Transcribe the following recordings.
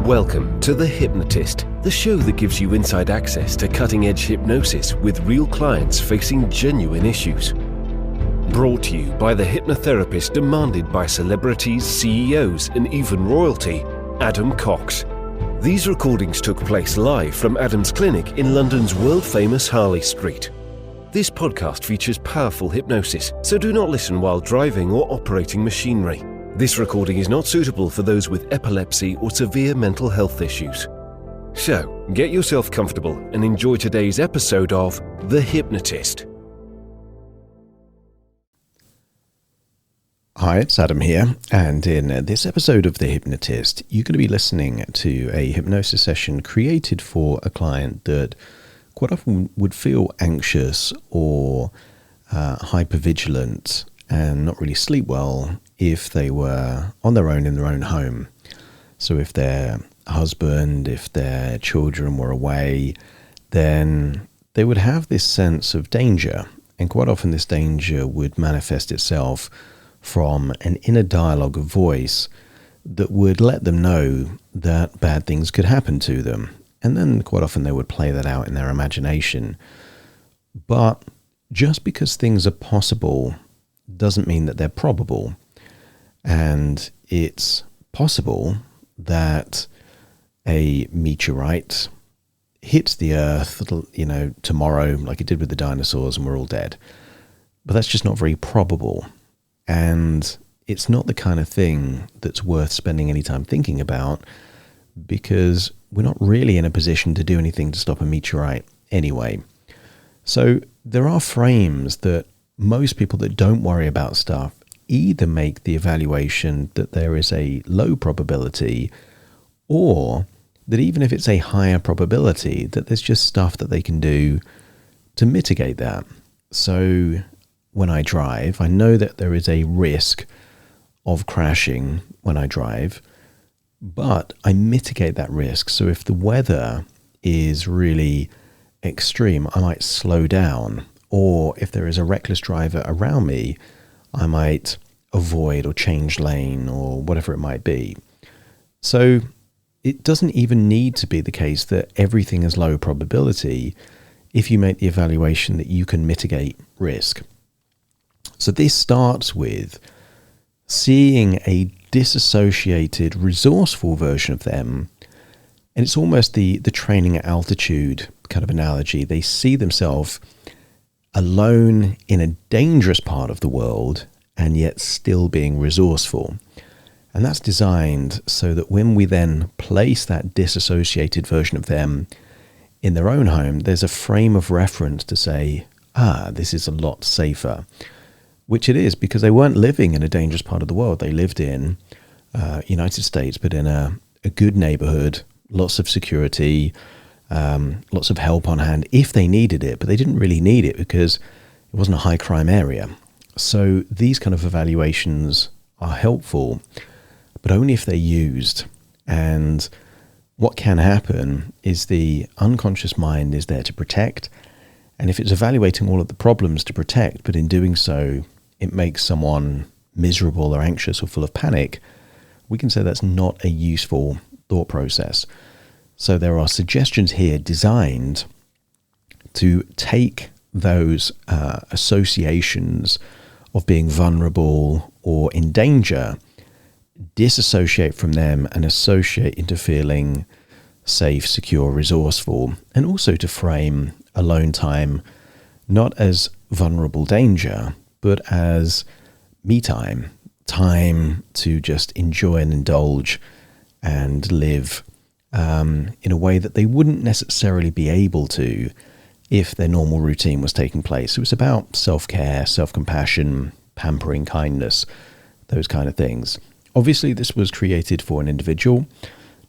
Welcome to The Hypnotist, the show that gives you inside access to cutting-edge hypnosis with real clients facing genuine issues. Brought to you by the hypnotherapist demanded by celebrities, CEOs, and even royalty, Adam Cox. These recordings took place live from Adam's clinic in London's world-famous Harley Street. This podcast features powerful hypnosis, so do not listen while driving or operating machinery. This recording is not suitable for those with epilepsy or severe mental health issues. So, get yourself comfortable and enjoy today's episode of The Hypnotist. Hi, it's Adam here, and in this episode of The Hypnotist, you're going to be listening to a hypnosis session created for a client that quite often would feel anxious or hypervigilant and not really sleep well if they were on their own in their own home. So if their husband, if their children were away, then they would have this sense of danger. And quite often this danger would manifest itself from an inner dialogue of voice that would let them know that bad things could happen to them. And then quite often they would play that out in their imagination. But just because things are possible doesn't mean that they're probable. And it's possible that a meteorite hits the earth, tomorrow, like it did with the dinosaurs, and we're all dead. But that's just not very probable. And it's not the kind of thing that's worth spending any time thinking about, because we're not really in a position to do anything to stop a meteorite anyway. So there are frames that most people that don't worry about stuff either make the evaluation that there is a low probability, or that even if it's a higher probability, that there's just stuff that they can do to mitigate that. So when I drive, I know that there is a risk of crashing when I drive, but I mitigate that risk. So if the weather is really extreme, I might slow down. Or if there is a reckless driver around me, I might avoid or change lane or whatever it might be. So it doesn't even need to be the case that everything is low probability if you make the evaluation that you can mitigate risk. So this starts with seeing a disassociated, resourceful version of them. And it's almost the training at altitude kind of analogy. They see themselves alone in a dangerous part of the world and yet still being resourceful. And that's designed so that when we then place that disassociated version of them in their own home, there's a frame of reference to say, this is a lot safer. Which it is, because they weren't living in a dangerous part of the world. They lived in United States, but in a good neighborhood, lots of security, lots of help on hand if they needed it, but they didn't really need it because it wasn't a high crime area. So these kind of evaluations are helpful, but only if they're used. And what can happen is the unconscious mind is there to protect. And if it's evaluating all of the problems to protect, but in doing so, it makes someone miserable or anxious or full of panic, we can say that's not a useful thought process. So there are suggestions here designed to take those associations of being vulnerable or in danger, disassociate from them and associate into feeling safe, secure, resourceful, and also to frame alone time not as vulnerable danger, but as me time to just enjoy and indulge and live in a way that they wouldn't necessarily be able to if their normal routine was taking place. So it's about self-care, self-compassion, pampering, kindness, those kind of things. Obviously, this was created for an individual.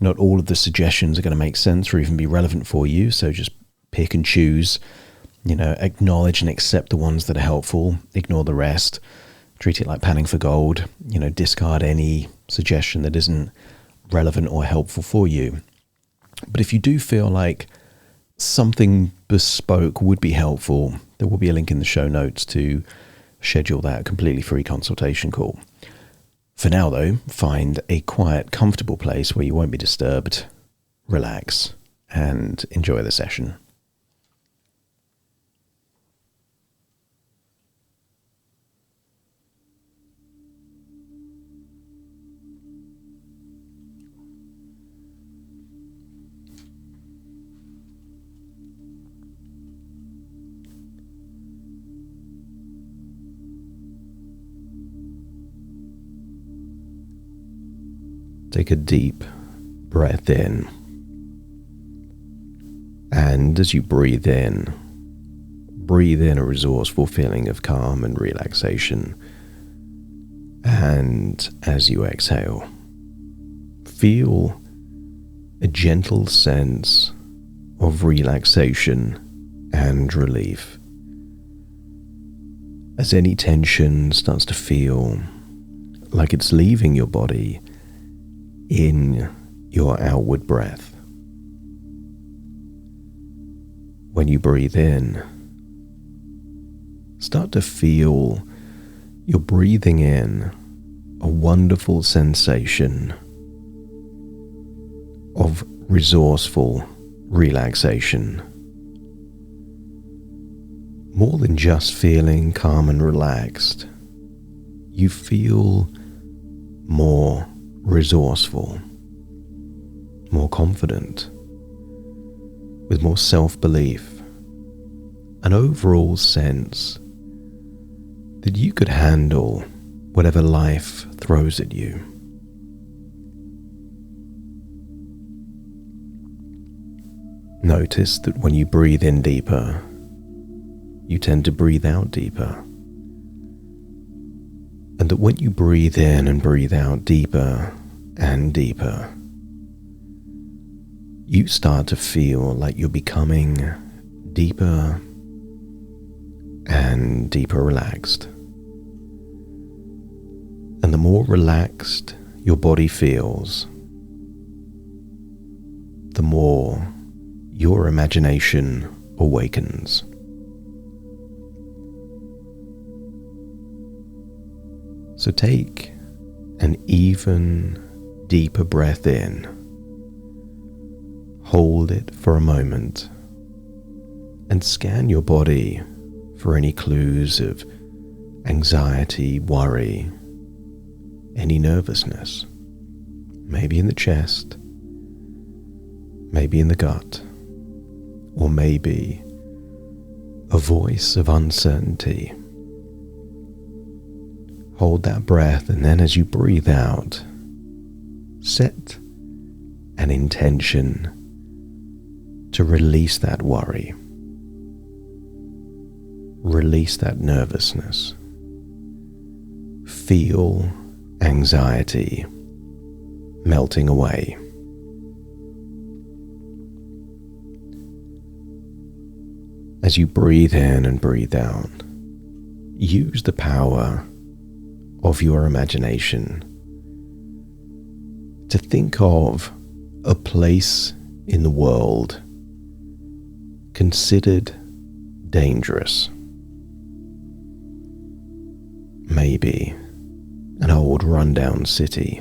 Not all of the suggestions are going to make sense or even be relevant for you, so just pick and choose, acknowledge and accept the ones that are helpful, ignore the rest, treat it like panning for gold, discard any suggestion that isn't relevant or helpful for you. But if you do feel like something bespoke would be helpful, there will be a link in the show notes to schedule that completely free consultation call. For now, though, find a quiet, comfortable place where you won't be disturbed, relax, and enjoy the session. Take a deep breath in, and as you breathe in a resourceful feeling of calm and relaxation. And as you exhale, feel a gentle sense of relaxation and relief, as any tension starts to feel like it's leaving your body in your outward breath. When you breathe in, start to feel you're breathing in a wonderful sensation of resourceful relaxation. More than just feeling calm and relaxed, you feel more resourceful, more confident, with more self-belief, an overall sense that you could handle whatever life throws at you. Notice that when you breathe in deeper, you tend to breathe out deeper. And that when you breathe in and breathe out deeper and deeper, you start to feel like you're becoming deeper and deeper relaxed. And the more relaxed your body feels, the more your imagination awakens. So take an even deeper breath in. Hold it for a moment and scan your body for any clues of anxiety, worry, any nervousness. Maybe in the chest, maybe in the gut, or maybe a voice of uncertainty. Hold that breath, and then as you breathe out, set an intention to release that worry, release that nervousness. Feel anxiety melting away. As you breathe in and breathe out, use the power of your imagination to think of a place in the world considered dangerous. Maybe an old rundown city,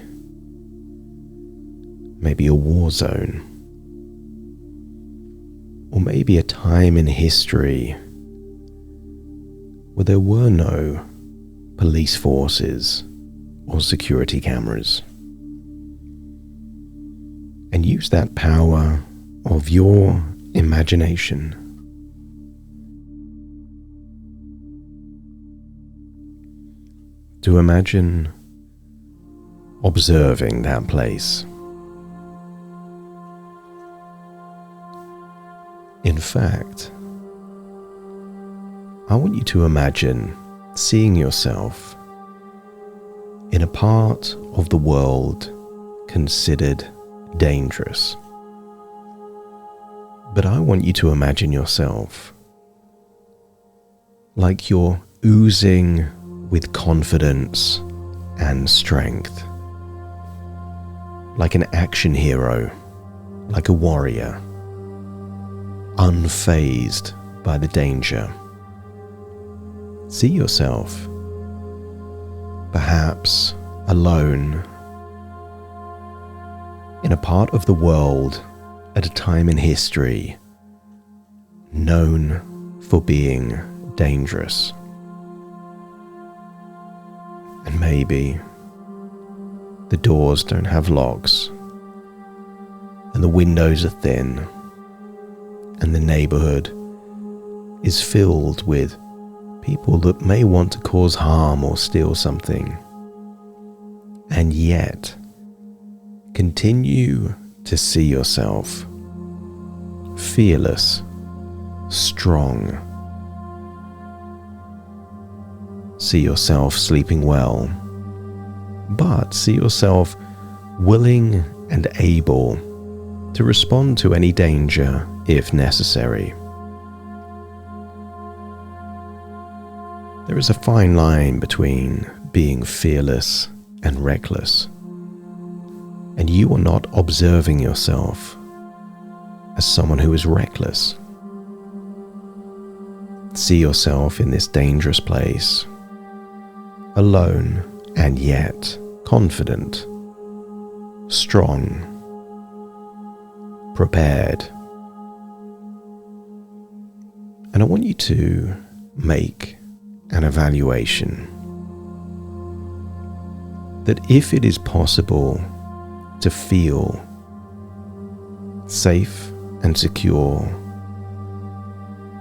maybe a war zone, or maybe a time in history where there were no police forces or security cameras. And use that power of your imagination to imagine observing that place. In fact, I want you to imagine seeing yourself in a part of the world considered dangerous. But I want you to imagine yourself like you're oozing with confidence and strength, like an action hero, like a warrior, unfazed by the danger. See yourself, perhaps alone in a part of the world at a time in history known for being dangerous. And maybe the doors don't have locks, and the windows are thin, and the neighborhood is filled with people that may want to cause harm or steal something, and yet continue to see yourself fearless, strong. See yourself sleeping well, but see yourself willing and able to respond to any danger if necessary. There is a fine line between being fearless and reckless, and you are not observing yourself as someone who is reckless. See yourself in this dangerous place, alone and yet confident, strong, prepared. And I want you to make an evaluation that if it is possible to feel safe and secure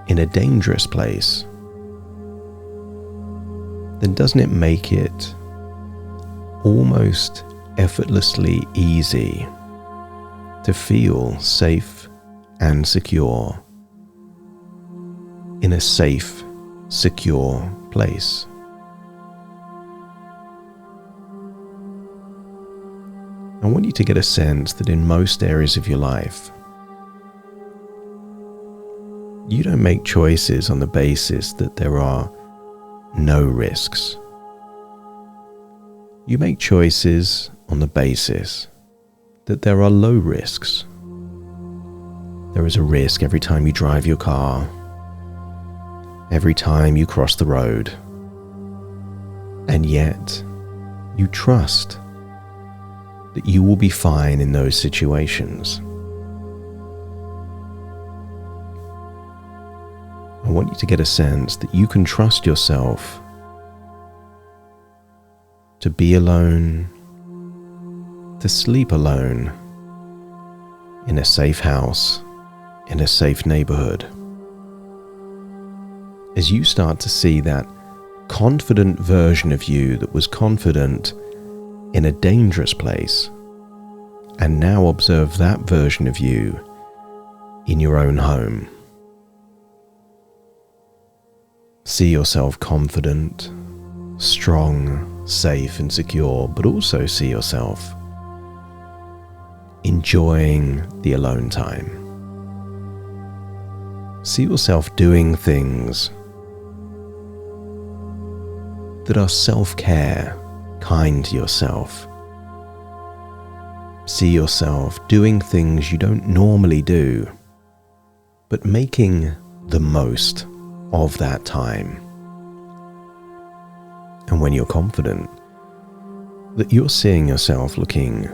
in a dangerous place, then doesn't it make it almost effortlessly easy to feel safe and secure in a safe, secure place? I want you to get a sense that in most areas of your life, you don't make choices on the basis that there are no risks. You make choices on the basis that there are low risks. There is a risk every time you drive your car, every time you cross the road, and yet you trust that you will be fine in those situations. I want you to get a sense that you can trust yourself to be alone, to sleep alone, in a safe house, in a safe neighborhood. As you start to see that confident version of you that was confident in a dangerous place, and now observe that version of you in your own home. See yourself confident, strong, safe and secure, but also see yourself enjoying the alone time. See yourself doing things that are self-care, kind to yourself. See yourself doing things you don't normally do, but making the most of that time. And when you're confident that you're seeing yourself looking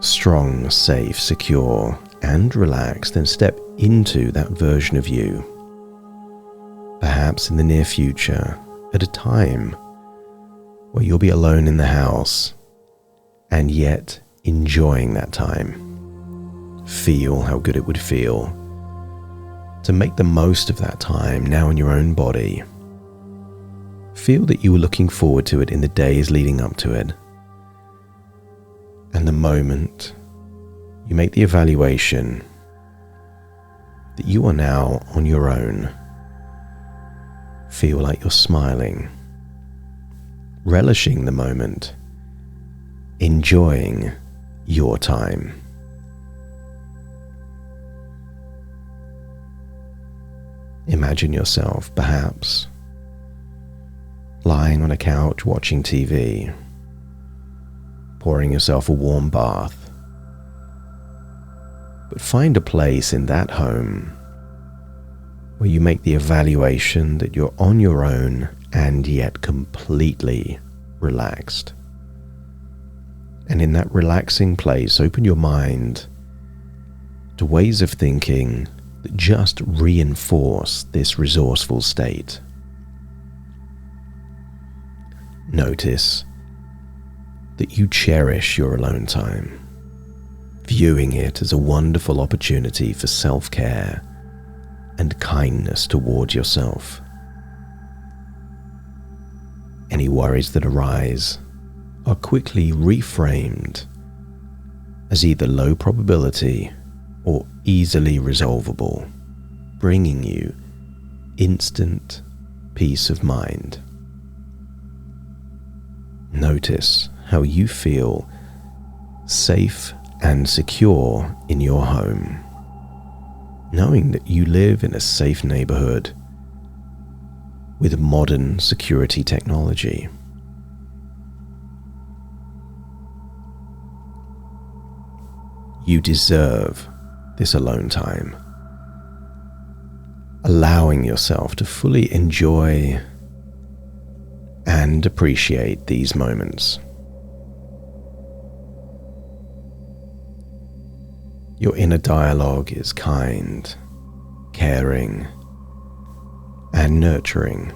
strong, safe, secure, and relaxed, then step into that version of you, perhaps in the near future, at a time where you'll be alone in the house and yet enjoying that time. Feel how good it would feel to make the most of that time now in your own body. Feel that you were looking forward to it in the days leading up to it. And the moment you make the evaluation that you are now on your own, feel like you're smiling, relishing the moment, enjoying your time. Imagine yourself, perhaps, lying on a couch watching TV, pouring yourself a warm bath. But find a place in that home where you make the evaluation that you're on your own and yet completely relaxed. And in that relaxing place, open your mind to ways of thinking that just reinforce this resourceful state. Notice that you cherish your alone time, viewing it as a wonderful opportunity for self-care and kindness towards yourself. Any worries that arise are quickly reframed as either low probability or easily resolvable, bringing you instant peace of mind. Notice how you feel safe and secure in your home, knowing that you live in a safe neighborhood with modern security technology. You deserve this alone time, allowing yourself to fully enjoy and appreciate these moments. Your inner dialogue is kind, caring, and nurturing,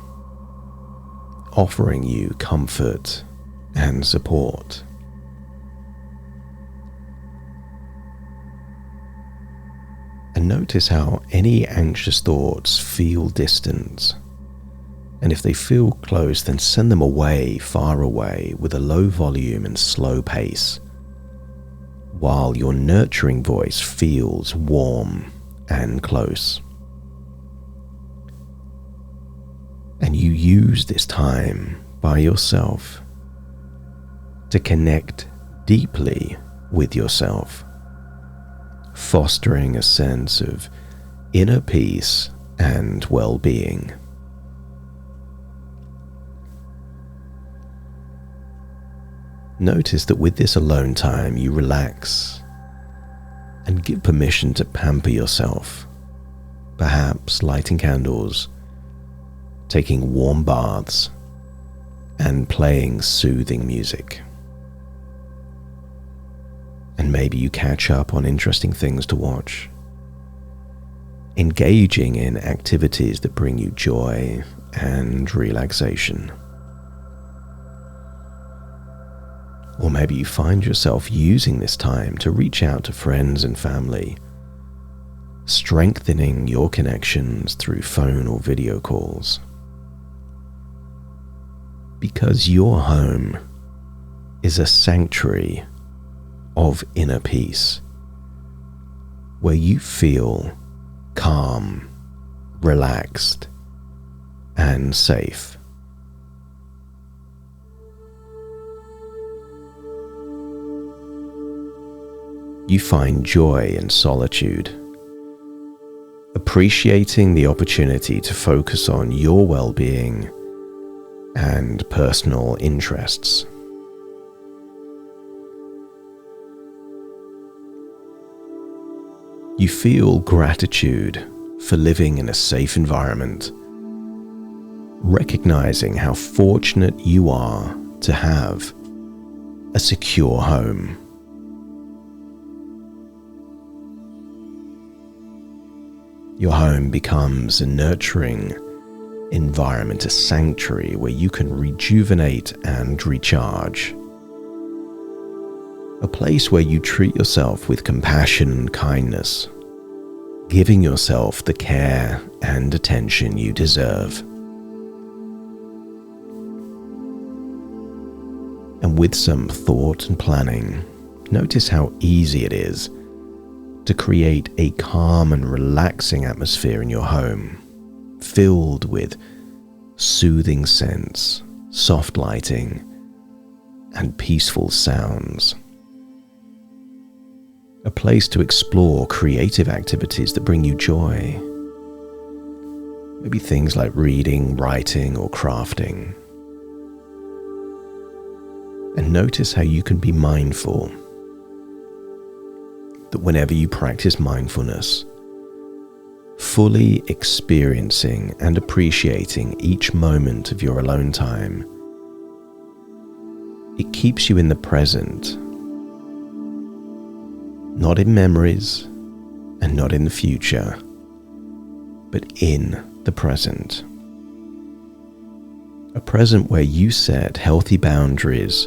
offering you comfort and support. And notice how any anxious thoughts feel distant. And if they feel close, then send them away, far away, with a low volume and slow pace, while your nurturing voice feels warm and close. And you use this time by yourself to connect deeply with yourself, fostering a sense of inner peace and well-being. Notice that with this alone time, you relax and give permission to pamper yourself, perhaps lighting candles, taking warm baths, and playing soothing music. And maybe you catch up on interesting things to watch, engaging in activities that bring you joy and relaxation. Or maybe you find yourself using this time to reach out to friends and family, strengthening your connections through phone or video calls. Because your home is a sanctuary of inner peace, where you feel calm, relaxed, and safe. You find joy in solitude, appreciating the opportunity to focus on your well-being and personal interests. You feel gratitude for living in a safe environment, recognizing how fortunate you are to have a secure home. Your home becomes a nurturing environment, a sanctuary where you can rejuvenate and recharge. A place where you treat yourself with compassion and kindness, giving yourself the care and attention you deserve. And with some thought and planning, notice how easy it is to create a calm and relaxing atmosphere in your home, filled with soothing scents, soft lighting, and peaceful sounds. A place to explore creative activities that bring you joy. Maybe things like reading, writing, or crafting. And notice how you can be mindful that whenever you practice mindfulness, fully experiencing and appreciating each moment of your alone time, It keeps you in the present, not in memories and not in the future, but in the present. A present where you set healthy boundaries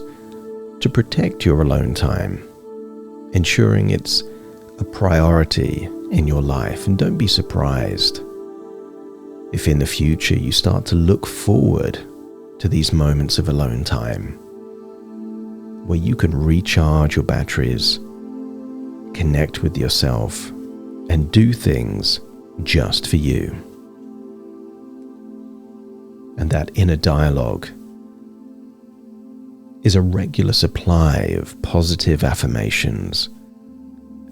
to protect your alone time, ensuring it's a priority in your life. And don't be surprised if in the future you start to look forward to these moments of alone time, where you can recharge your batteries, connect with yourself, and do things just for you. And that inner dialogue is a regular supply of positive affirmations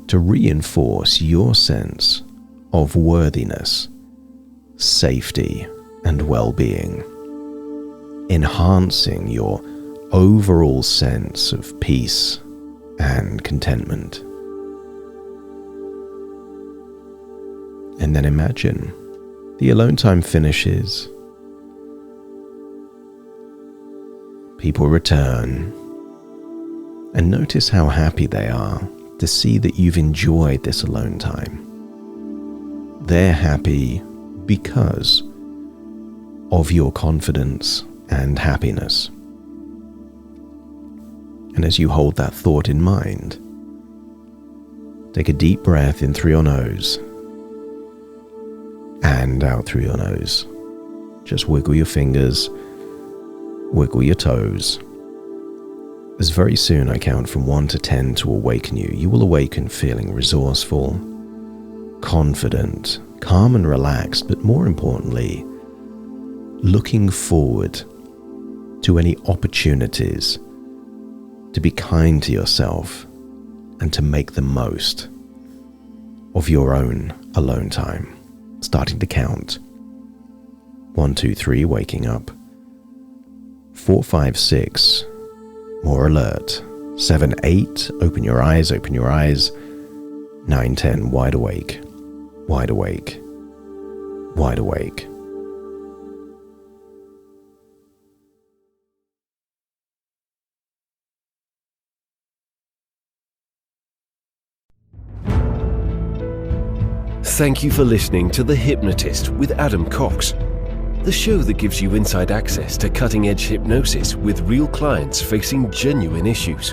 to reinforce your sense of worthiness, safety, and well-being, enhancing your overall sense of peace and contentment. And then imagine the alone time finishes. People return, and notice how happy they are to see that you've enjoyed this alone time. They're happy because of your confidence and happiness. And as you hold that thought in mind, take a deep breath in through your nose and out through your nose. Just wiggle your fingers, wiggle your toes. As very soon I count from 1 to 10 to awaken you, you will awaken feeling resourceful, confident, calm and relaxed, but more importantly, looking forward to any opportunities to be kind to yourself and to make the most of your own alone time. Starting to count. 1, 2, 3, waking up. 4, 5, 6, more alert. 7, 8, open your eyes, open your eyes. 9, 10, wide awake, wide awake, wide awake. Thank you for listening to The Hypnotist with Adam Cox, the show that gives you inside access to cutting-edge hypnosis with real clients facing genuine issues.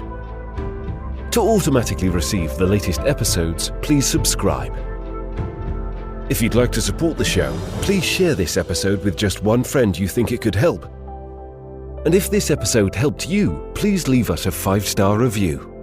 To automatically receive the latest episodes, please subscribe. If you'd like to support the show, please share this episode with just one friend you think it could help. And if this episode helped you, please leave us a 5-star review.